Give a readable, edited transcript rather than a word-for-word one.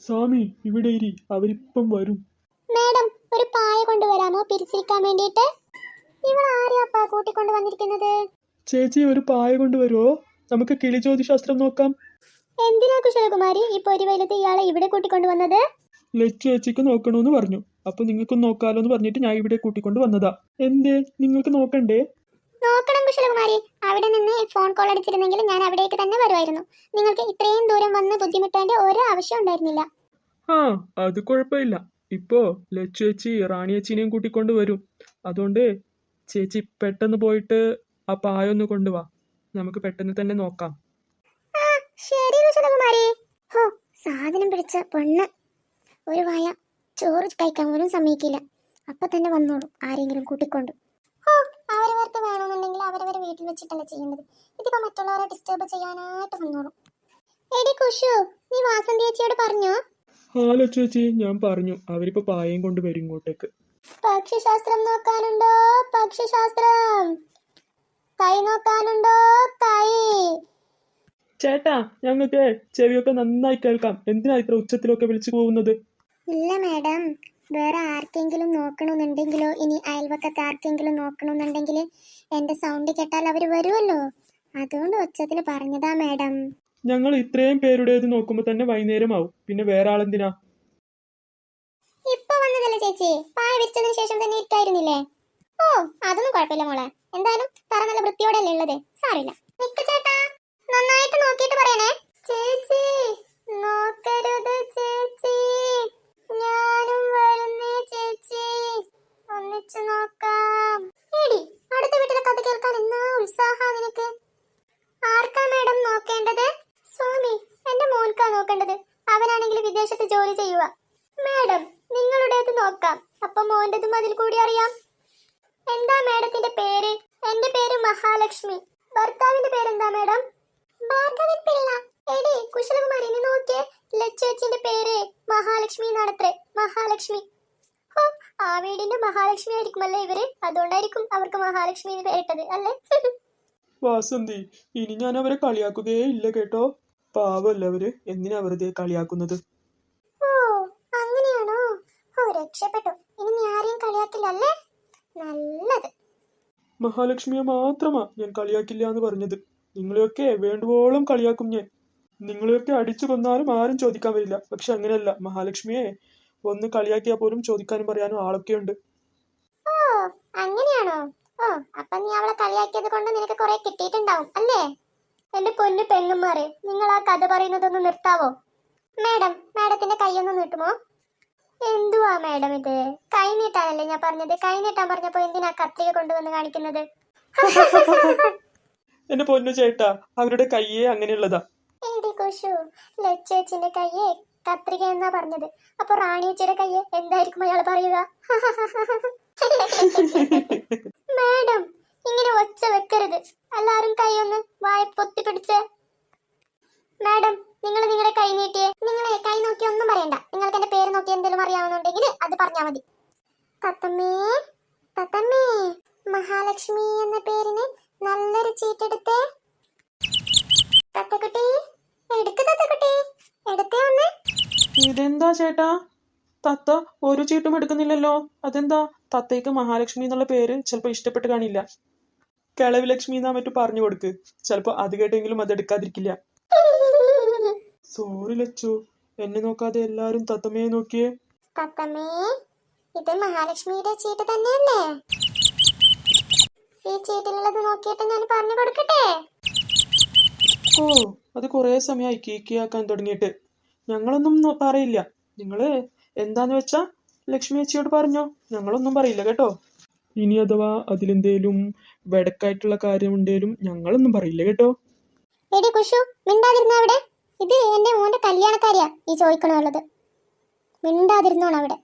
സ്വാമി ഇവിടെ ഇരി, അവരിപ്പം വരും. മാഡം, ഒരു പായ കൊണ്ടുവരാമോ പിരിച്ചിരിക്കാൻ വേണ്ടിയിട്ട്? ഇവൾ ആരെയാപ്പാ കൂട്ടിക്കൊണ്ട് വന്നിരിക്കുന്നത്? ചേച്ചി ഒരു പായ കൊണ്ടുവരുമോ? നമുക്ക് കിളി ജ്യോതിശാസ്ത്രം നോക്കാം. എന്തിനാ കുശലകുമാരി ഇപ്പൊ ഒരു വെയിലത്ത് ഇയാളെ ഇവിടെ കൂട്ടിക്കൊണ്ട് വന്നത്? ലച്ചു ചേച്ചിക്ക് നോക്കണമെന്ന് പറഞ്ഞു, അപ്പൊ നിങ്ങൾക്കും നോക്കാലോ എന്ന് പറഞ്ഞിട്ട് ഞാൻ ഇവിടെ കൂട്ടിക്കൊണ്ട് വന്നതാ. എന്തേ, നിങ്ങൾക്ക് നോക്കണ്ടേ? നോക്കണം കുശലകുമാരി. അവിടെ നിന്ന് ഫോൺ കോൾ അടിച്ചിരുന്നെങ്കിൽ ഞാൻ അവിടേക്ക് തന്നെ വരുമായിരുന്നു. നിങ്ങൾക്ക് ഇത്രയും ദൂരം വന്ന് ബുദ്ധിമുട്ടേണ്ട ഒരു ആവശ്യം ഉണ്ടായിരുന്നില്ല. ആ, അത് കുഴപ്പമില്ല. ഇപ്പോ ലച്ചു ചേച്ചി റാണി ചേച്ചിനെയും കൂട്ടിക്കൊണ്ട് വരും. അതുകൊണ്ട് ചേച്ചി പെട്ടെന്ന് പോയിട്ട് ആ പായ ഒന്ന് കൊണ്ടുവാ, നമുക്ക് പെട്ടെന്ന് തന്നെ നോക്കാം. ആ ശരി കുശലകുമാരി. ഹോ, സാധനം പിടിച്ച പെണ്ണ്. ഒരു വായ ചോറ് കഴിക്കാൻ പോലും സമ്മതിക്കില്ല. അപ്പൊ തന്നെ വന്നോളൂ ആരെങ്കിലും കൂട്ടിക്കൊണ്ട്. ഓ, അവരവർക്ക് വേണമെന്നുണ്ടെങ്കിൽ അവരവരെ വീട്ടിൽ വെച്ചിട്ടല്ല ചെയ്യേണ്ടത്. ഇതിപ്പോ മറ്റുള്ളവരെ ഡിസ്റ്റർബ് ചെയ്യാനായിട്ട് വന്നോളൂ. എടി കുഷു, നീ വാസന്തി ചേച്ചിയോട് പറഞ്ഞോ? ആ ലച്ചു ചേച്ചി, ഞാൻ പറഞ്ഞു, അവരിപ്പോ പായയും കൊണ്ട് വരും ഇങ്ങോട്ടേക്ക്. പക്ഷിശാസ്ത്രം നോക്കാനുണ്ടോ? പക്ഷിശാസ്ത്രം. കൈ നോക്കാനുണ്ടോ? കൈ. ചേട്ടാ, ഞങ്ങൾക്ക് ചെവിയൊക്കെ നന്നായി കേൾക്കാം. എന്തിനാ ഇത്ര ഉച്ചത്തിലൊക്കെ വിളിച്ചു പോകുന്നത്? ഇല്ല മാഡം, വേറെ ആർക്കെങ്കിലും നോക്കണമെന്നുണ്ടെങ്കിലോ ഇനി അയൽവക്കത്തെ ആർക്കെങ്കിലും നോക്കണമെന്നുണ്ടെങ്കിൽ എന്റെ സൗണ്ട് കേട്ടാൽ അവർ വരുമല്ലോ, അതുകൊണ്ട് ഉച്ചത്തിൽ പറഞ്ഞതാ മാഡം. ഞങ്ങൾ ഇത്രയും പേരുടേത് നോക്കുമ്പോ തന്നെ വൈകുന്നേരമാവും, പിന്നെ വേറെ ആളെന്തിനാ? ഇപ്പൊ വന്നതല്ലേ ചേച്ചി, പായ വിരിച്ചതിന് ശേഷം തന്നെ ഇരിക്കായിരുന്നില്ലേ? ഓ, അതൊന്നും കുഴപ്പമില്ല മോളെ. എന്തായാലും തറ നല്ല വൃത്തിയോടല്ലേ ഉള്ളത്, സാറില്ല. നിക്ക് ചേട്ടാ, നന്നായിട്ട് നോക്കിയിട്ട് പറയണേ. ചേച്ചി നോക്കരുത് ചേച്ചി, ഞാനും വരുന്നേ ചേച്ചി, ഒന്നിച്ചു നോക്കാം. എടി, അടുത്ത വീട്ടിലെ കഥ കേൾക്കാൻ എന്നാ ഉത്സാഹാ നിനക്ക്. ആർക്കാ മാഡം നോക്കേണ്ടത്? സ്വാമി, എന്റെ മോൻക്കാ നോക്കേണ്ടത്. അവനാണെങ്കിൽ വിദേശത്ത് ജോലി ചെയ്യുക. മാഡം, നിങ്ങളുടേത് നോക്കാം, അപ്പൊ മോന്റെതും അതിൽ കൂടി അറിയാം. എന്താ മാഡത്തിന്റെ പേര്? എന്റെ പേര് മഹാലക്ഷ്മി. ഭർത്താവിന്റെ പേരെന്താ മാഡം? ഭാർഗവൻ പിള്ള. എടി കുശലകുമാരി, നീ നോക്കിയേ, ലച്ചേച്ചിന്റെ പേര് മഹാലക്ഷ്മി എന്നാണത്രേ. മഹാലക്ഷ്മി. ഹോ, ആ വീടിന്റെ മഹാലക്ഷ്മി ആയിരിക്കുമല്ലേ ഇവര്, അതുകൊണ്ടായിരിക്കും അവർക്ക് മഹാലക്ഷ്മി എന്ന് പേരിട്ടത് അല്ലേ? വാസന്തി, ഇനി ഞാൻ അവരെ കളിയാക്കുകയേ ഇല്ല കേട്ടോ. പാവല്ല അവര്, എന്തിനാ വെറുതെ കളിയാക്കുന്നത്? ഓ, അങ്ങനെയാണോ? ഓ, രക്ഷപ്പെട്ടു. ഇനി നീ ആരെയും കളിയാക്കില്ലല്ലേ? നല്ലത്. മഹാലക്ഷ്മിയെ മാത്രമാ ഞാൻ കളിയാക്കില്ല എന്ന് പറഞ്ഞത്. നിങ്ങളെയൊക്കെ വേണ്ടുവോളം കളിയാക്കും ഞാൻ. നിങ്ങളെയൊക്കെ അടിച്ചു കൊന്നാലും ആരും ചോദിക്കാൻ വരില്ല. പക്ഷെ അങ്ങനെയല്ല, മഹാലക്ഷ്മിയെ ഒന്ന് കളിയാക്കിയാൽ പോലും ചോദിക്കാനും പറയാനും ആളൊക്കെ ഉണ്ട്. ഓ, അങ്ങനെയാണോ? ഓ, അപ്പൊ നീ അവളെ കളിയാക്കിയത് കൊണ്ട് നിനക്ക് കുറെ കിട്ടിയിട്ടുണ്ടാവും അല്ലേ? എന്റെ പൊന്നു പെങ്ങന്മാരെ, നിങ്ങൾ ആ കഥ പറയുന്നതൊന്ന് നിർത്താവോ? മാഡം, മാഡത്തിന്റെ കൈയൊന്ന് നീട്ടുമോ? എന്തുവാ മാഡം ഇത്? കൈ നീട്ടാനല്ലേ ഞാൻ പറഞ്ഞത്. കൈ നീട്ടാൻ പറഞ്ഞപ്പോ എന്തിനാ കത്രിക കൊണ്ടുവന്ന് കാണിക്കുന്നത്? എന്റെ പൊന്നു ചേട്ടാ, അവരുടെ കയ്യേ അങ്ങനെയുള്ളതാ. എടി കുശു, ലച്ചേച്ചിന്റെ കയ്യെ കത്രിക എന്നാ പറഞ്ഞത്. അപ്പൊ റാണിയേച്ചിയുടെ കയ്യെ എന്തായിരിക്കും അയാൾ പറയുക? മാഡം, ഇങ്ങനെ ഒച്ച വെക്കരുത്. എല്ലാരും കൈയൊന്ന് വായ പൊത്തി പിടിച്ച്. മാഡം, നിങ്ങൾ നിങ്ങളുടെ കൈ നീട്ടിയേ. നിങ്ങളെ കൈ നോക്കി ഒന്നും പറയണ്ട. നിങ്ങൾക്ക് എന്റെ പേര് നോക്കി എന്തെങ്കിലും അറിയാവുന്നുണ്ടെങ്കിൽ അത് പറഞ്ഞാൽ മതി. തത്തമ്മേ, തത്തമ്മേ, മഹാലക്ഷ്മി എന്ന പേരിന് നല്ലൊരു ചീട്ടെടുത്തേ. തത്തക്കുട്ടി, എടുക്ക് തത്തക്കുട്ടി, എടുത്തേ ഒന്ന്. ഇതെന്താ ചേട്ടാ, തത്ത ഒരു ചീട്ടും എടുക്കുന്നില്ലല്ലോ. അതെന്താ? തത്തയ്ക്ക് മഹാലക്ഷ്മി എന്നുള്ള പേര് ചിലപ്പോ ഇഷ്ടപ്പെട്ട് കാണില്ല. കിളവി ലക്ഷ്മി എന്നാ മറ്റു പറഞ്ഞു കൊടുക്ക്, ചിലപ്പോ അത് കേട്ടെങ്കിലും അത് എടുക്കാതിരിക്കില്ല. സോറി ലച്ചു, എന്നെ നോക്കാതെ എല്ലാരും തത്തമ്മയെ നോക്കിയേ. തത്തമ്മേ, ഇത് മഹാലക്ഷ്മിയുടെ ചീട്ട് തന്നെയല്ലേ? ഈ ചീട്ടിലുള്ളത് നോക്കിയിട്ട് ഞാൻ പറഞ്ഞു കൊടുക്കട്ടെ? ഓ, അത് കുറെ സമയമായി കീക്കിയാക്കാൻ തുടങ്ങിയിട്ട്. ഞങ്ങളൊന്നും പറയില്ല. നിങ്ങള് എന്താന്ന് വെച്ചാ ലക്ഷ്മി ചേച്ചിയോട് പറഞ്ഞോ, ഞങ്ങളൊന്നും പറയില്ല കേട്ടോ. ഇനി അഥവാ അതിലെന്തേലും വെടക്കായിട്ടുള്ള കാര്യമുണ്ടേലും ഞങ്ങളൊന്നും പറയില്ല കേട്ടോ. എടി കുഷു, മിണ്ടാതിരുന്ന അവിടെ. ഇത് എന്റെ മോന്റെ കല്യാണക്കാരിയാ ഈ ചോദിക്കണുള്ളത്. മിണ്ടാതിരുന്നോണം അവിടെ.